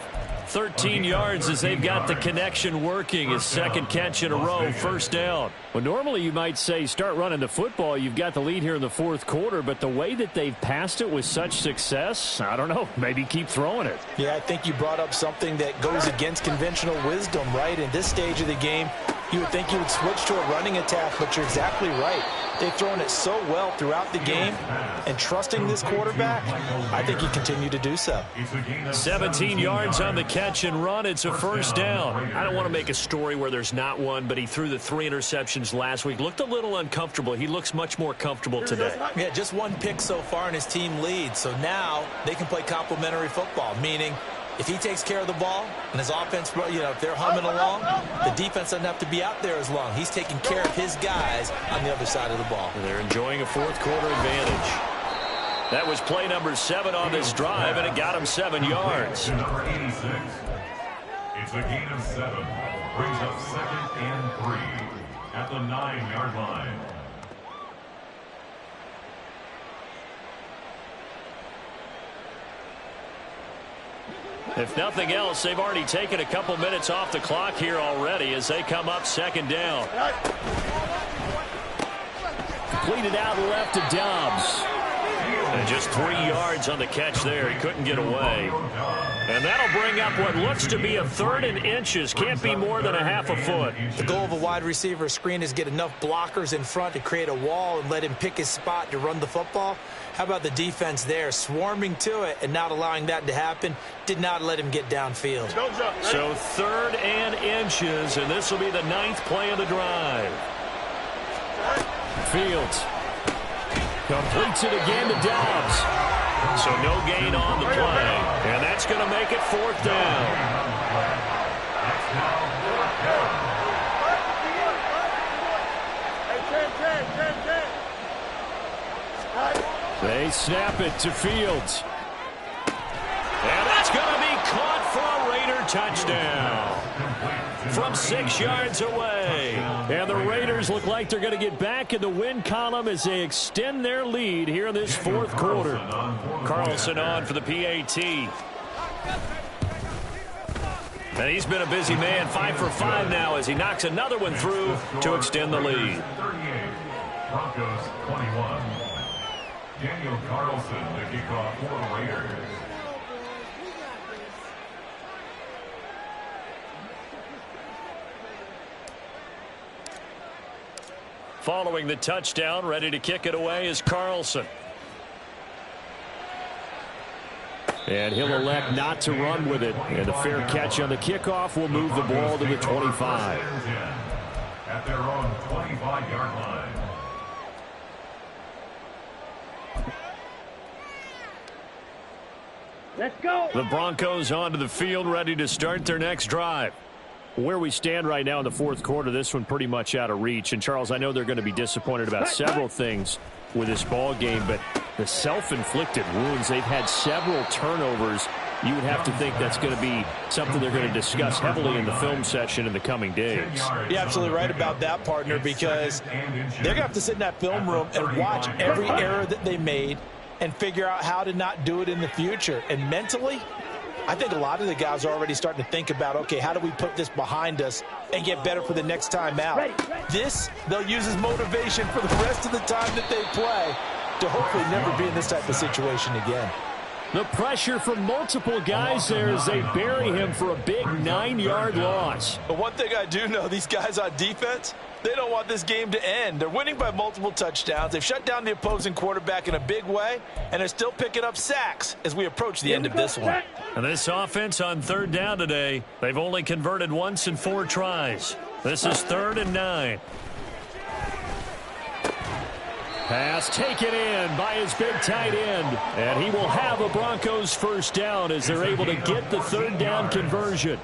Speaker 1: 13 yards as they've got the connection working. His 2nd catch in a row, 1st down. Well, normally you might say start running the football. You've got the lead here in the 4th quarter, but the way that they've passed it with such success, I don't know, maybe keep throwing it.
Speaker 5: Yeah, I think you brought up something that goes against conventional wisdom, right? In this stage of the game, you would think you would switch to a running attack, but you're exactly right. They've thrown it so well throughout the game, and trusting this quarterback, I think he continued to do so.
Speaker 1: 17 yards on the catch and run. It's a 1st down. I don't want to make a story where there's not one, but he threw the 3 interceptions last week. Looked a little uncomfortable. He looks much more comfortable today.
Speaker 5: Yeah, just 1 pick so far, and his team leads. So now they can play complementary football, meaning if he takes care of the ball and his offense, if they're humming along, the defense doesn't have to be out there as long. He's taking care of his guys on the other side of the ball.
Speaker 1: They're enjoying a 4th quarter advantage. That was play number 7 on this drive, and it got him 7 yards.
Speaker 3: Number 86. It's a gain of 7. Brings up 2nd and 3 at the 9-yard line.
Speaker 1: If nothing else, they've already taken a couple minutes off the clock here already as they come up 2nd down. Completed out left to Dobbs. And just 3 yards on the catch there. He couldn't get away. And that'll bring up what looks to be a 3rd and inches. Can't be more than a half a foot.
Speaker 5: The goal of a wide receiver screen is get enough blockers in front to create a wall and let him pick his spot to run the football. How about the defense there, swarming to it and not allowing that to happen? Did not let him get downfield.
Speaker 1: So 3rd and inches, and this will be the 9th play of the drive. Fields completes it again to Dobbs. So no gain on the play, and that's going to make it 4th down. They snap it to Fields. And that's going to be caught for a Raider touchdown from 6 yards away. And the Raiders look like they're going to get back in the win column as they extend their lead here in this 4th quarter. Carlson on for the PAT. And he's been a busy man, 5 for 5 now as he knocks another one through to extend the lead.
Speaker 3: 38, Broncos 21. Daniel Carlson, the kickoff for the Raiders.
Speaker 1: Following the touchdown, ready to kick it away is Carlson. And he'll elect not to run with it. And a fair catch on the kickoff will move the ball to the 25.
Speaker 3: At their own 25-yard line.
Speaker 7: Let's go.
Speaker 1: The Broncos onto the field, ready to start their next drive. Where we stand right now in the 4th quarter, this one pretty much out of reach. And, Charles, I know they're going to be disappointed about several things with this ball game, but
Speaker 2: the self-inflicted wounds. They've had several turnovers. You would have to think that's going to be something they're going to discuss heavily in the film session in the coming days.
Speaker 6: You're absolutely right about that, partner, because they're going to have to sit in that film room and watch every error that they made and figure out how to not do it in the future. And mentally, I think a lot of the guys are already starting to think about, okay, how do we put this behind us and get better for the next time out? This, they'll use as motivation for the rest of the time that they play to hopefully never be in this type of situation again.
Speaker 2: The pressure from multiple guys there as they bury him for a big 9-yard loss.
Speaker 6: But one thing I do know, these guys on defense, they don't want this game to end. They're winning by multiple touchdowns. They've shut down the opposing quarterback in a big way, and they're still picking up sacks as we approach the end of this one.
Speaker 1: And this offense on third down today, they've only converted once in 4 tries. This is 3rd and 9.
Speaker 2: Pass taken in by his big tight end. And he will have a Broncos first down as they're able to get the 3rd down conversion.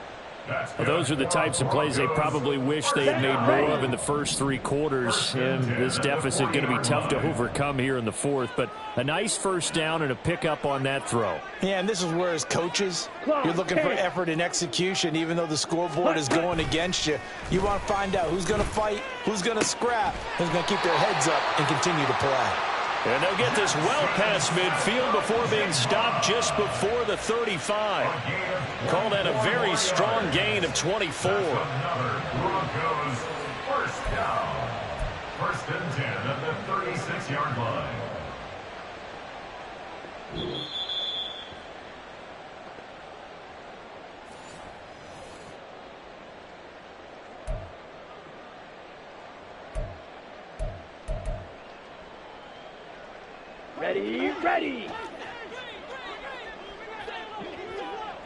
Speaker 2: Well, those are the types of plays they probably wish they had made more of in the first 3 quarters. And this deficit going to be tough to overcome here in the 4th. But a nice first down and a pickup on that throw.
Speaker 6: Yeah, and this is where as coaches, you're looking for effort and execution. Even though the scoreboard is going against you, you want to find out who's going to fight, who's going to scrap, who's going to keep their heads up and continue to play.
Speaker 1: And they'll get this well past midfield before being stopped just before the 35. Call that a very strong gain of 24.
Speaker 3: Another Broncos first down. 1st and 10 at the 36-yard line.
Speaker 7: Ready.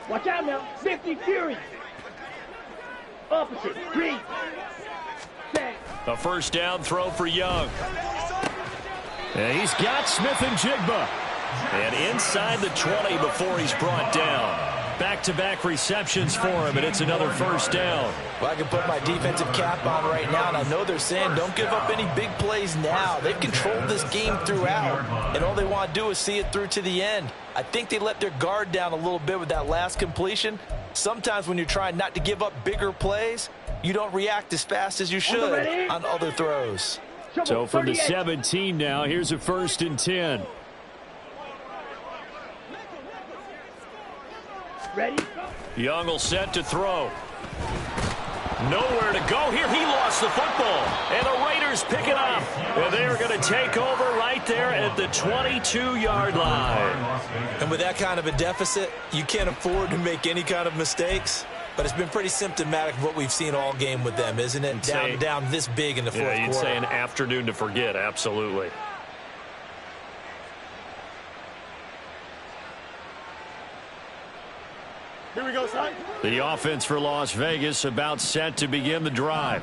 Speaker 7: Watch out now. 50 Fury. Opposite. 3. Set.
Speaker 1: A first down throw for Young.
Speaker 2: And he's got Smith and Jigba.
Speaker 1: And inside the 20 before he's brought down. Back-to-back receptions for him, and it's another first down.
Speaker 6: Well, I can put my defensive cap on right now, and I know they're saying don't give up any big plays now. They've controlled this game throughout, and all they want to do is see it through to the end. I think they let their guard down a little bit with that last completion. Sometimes when you're trying not to give up bigger plays, you don't react as fast as you should on other throws.
Speaker 2: So from the 17 now, here's a 1st and 10.
Speaker 7: Ready.
Speaker 1: Young will set to throw. Nowhere to go here. He lost the football. And the Raiders pick it up. And they are going to take over right there at the 22-yard line.
Speaker 6: And with that kind of a deficit, you can't afford to make any kind of mistakes. But it's been pretty symptomatic of what we've seen all game with them, isn't it? Down this big in the 4th quarter.
Speaker 1: Yeah, you'd say an afternoon to forget. Absolutely.
Speaker 4: Here we go, son.
Speaker 2: The offense for Las Vegas about set to begin the drive.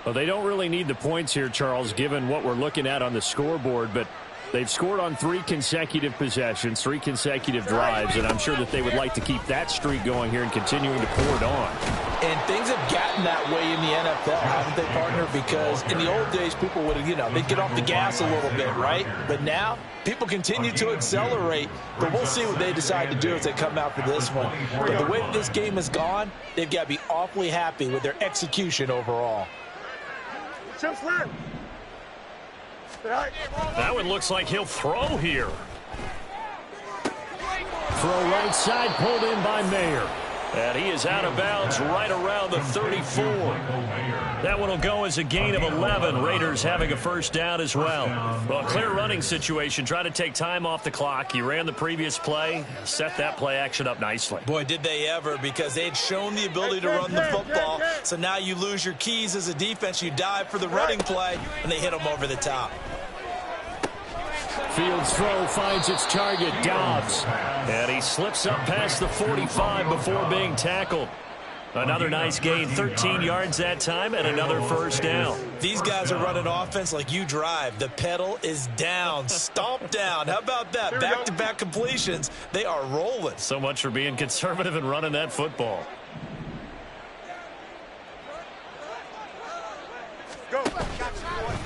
Speaker 2: Well, they don't really need the points here, Charles, given what we're looking at on the scoreboard, but they've scored on 3 consecutive possessions, 3 consecutive drives, and I'm sure that they would like to keep that streak going here and continuing to pour it on.
Speaker 6: And things have gotten that way in the NFL, haven't they, partner? Because in the old days, people would have, they'd get off the gas a little bit, right? But now, people continue to accelerate. But we'll see what they decide to do as they come out for this one. But the way that this game has gone, they've got to be awfully happy with their execution overall.
Speaker 1: That one looks like he'll throw here.
Speaker 2: Throw right side, pulled in by Mayer.
Speaker 1: And he is out of bounds right around the 34. That one will go as a gain of 11. Raiders having a first down as well. Well, clear running situation. Try to take time off the clock. He ran the previous play, set that play action up nicely.
Speaker 6: Boy, did they ever, because they had shown the ability to run the football. So now you lose your keys as a defense. You dive for the running play, and they hit them over the top.
Speaker 2: Fields throw finds its target, Dobbs.
Speaker 1: And he slips up past the 45 before being tackled. Another nice gain, 13 yards that time, and another first down.
Speaker 6: These guys are running offense like you drive. The pedal is down, stomp down. How about that? Back-to-back completions. They are rolling.
Speaker 1: So much for being conservative and running that football.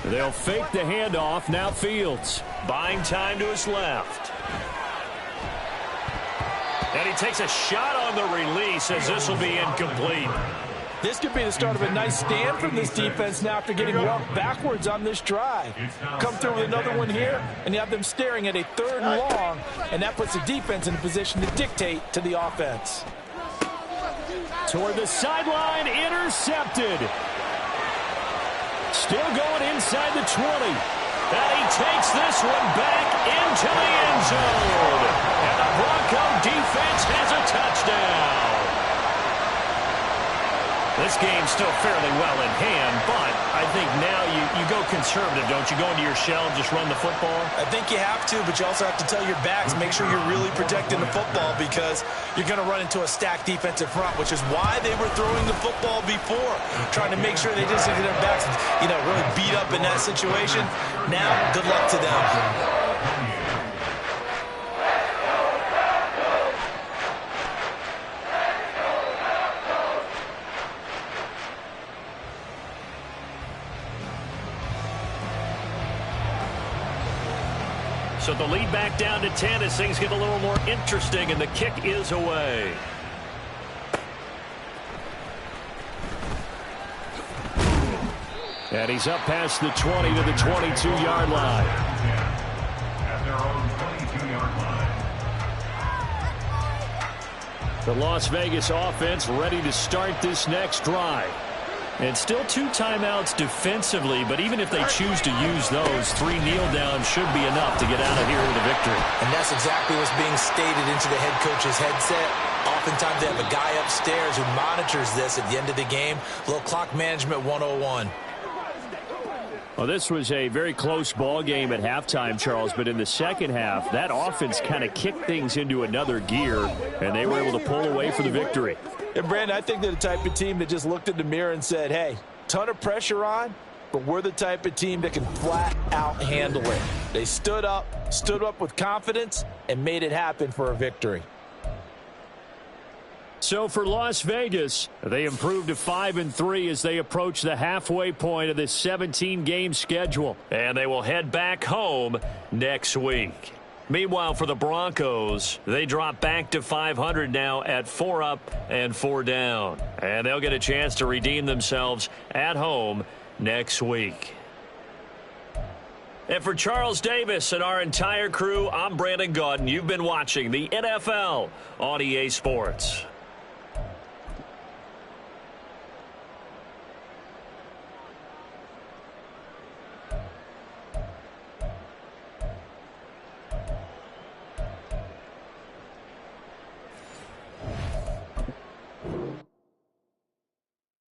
Speaker 2: They'll fake the handoff. Now Fields.
Speaker 1: Buying time to his left. And he takes a shot on the release as this will be incomplete.
Speaker 6: This could be the start of a nice stand from this defense now after getting walked backwards on this drive. Come through with another one here, and you have them staring at a 3rd and long, and that puts the defense in a position to dictate to the offense.
Speaker 2: Toward the sideline, intercepted. Still going inside the 20.
Speaker 1: And he takes this one back into the end zone. And the Bronco defense has a touchdown. This game's still fairly well in hand, but I think now you go conservative, don't you? Go into your shell and just run the football?
Speaker 6: I think you have to, but you also have to tell your backs, make sure you're really protecting the football because you're going to run into a stacked defensive front, which is why they were throwing the football before, trying to make sure they just get their backs, really beat up in that situation. Now, good luck to them.
Speaker 1: So the lead back down to 10 as things get a little more interesting, and the kick is away.
Speaker 2: And he's up past the 20 to the 22-yard line.
Speaker 3: At their own 22-yard line.
Speaker 2: The Las Vegas offense ready to start this next drive.
Speaker 1: And still 2 timeouts defensively, but even if they choose to use those, 3 kneel downs should be enough to get out of here with a victory.
Speaker 5: And that's exactly what's being stated into the head coach's headset. Oftentimes they have a guy upstairs who monitors this at the end of the game. A little clock management 101.
Speaker 2: Well, this was a very close ball game at halftime, Charles, but in the second half, that offense kind of kicked things into another gear, and they were able to pull away for the victory.
Speaker 6: And, Brandon, I think they're the type of team that just looked in the mirror and said, hey, ton of pressure on, but we're the type of team that can flat out handle it. They stood up with confidence, and made it happen for a victory.
Speaker 2: So for Las Vegas, they improved to 5-3 as they approach the halfway point of this 17-game schedule.
Speaker 1: And they will head back home next week. Meanwhile, for the Broncos, they drop back to 500 now at 4 up and 4 down. And they'll get a chance to redeem themselves at home next week. And for Charles Davis and our entire crew, I'm Brandon Gaudin. You've been watching the NFL on EA Sports.